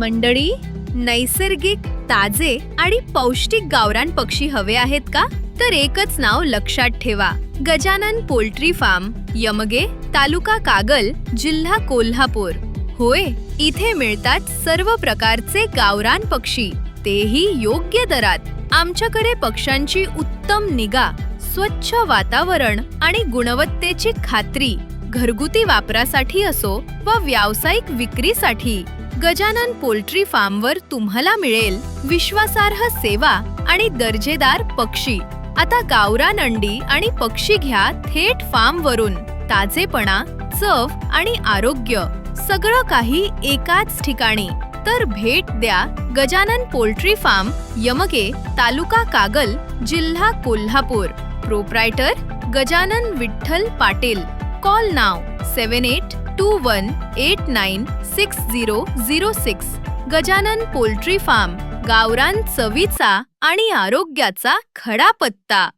मंडळी, नैसर्गिक, ताजे आणि पौष्टिक गावरान पक्षी हवे आहेत का? तर एकच नाव लक्षात ठेवा. गजानन पोल्ट्री फार्म, यमगे, तालुका कागल, जिल्हा कोल्हापूर. होय, इथे मिळतात सर्व प्रकारचे गावरान पक्षी, तेही योग्य दरात. आमच्याकडे पक्ष्यांची उत्तम निगा, स्वच्छ वातावरण आणि गुणवत्तेची खात्री, घरगुती वापरासाठी असो व व्यावसायिक विक्रीसाठी. गजानन पोल्ट्री फार्मवर तुम्हाला मिळेल विश्वासार्ह सेवा आणि दर्जेदार पक्षी. आता गावरान अंडी आणि पक्षी घ्या थेट फार्मवरून. ताजेपणा, चव आणि आरोग्य सगळं काही एकाच ठिकाणी. तर भेट द्या गजानन पोल्ट्री फार्म, यमगे, तालुका कागल, जिल्हा कोल्हापूर. प्रोप्रायटर गजानन विठ्ठल पाटील. कॉल नाव 7821896006. गजानन पोल्ट्री फार्म, गावरान चवीचा आणि आरोग्याचा खडा पत्ता.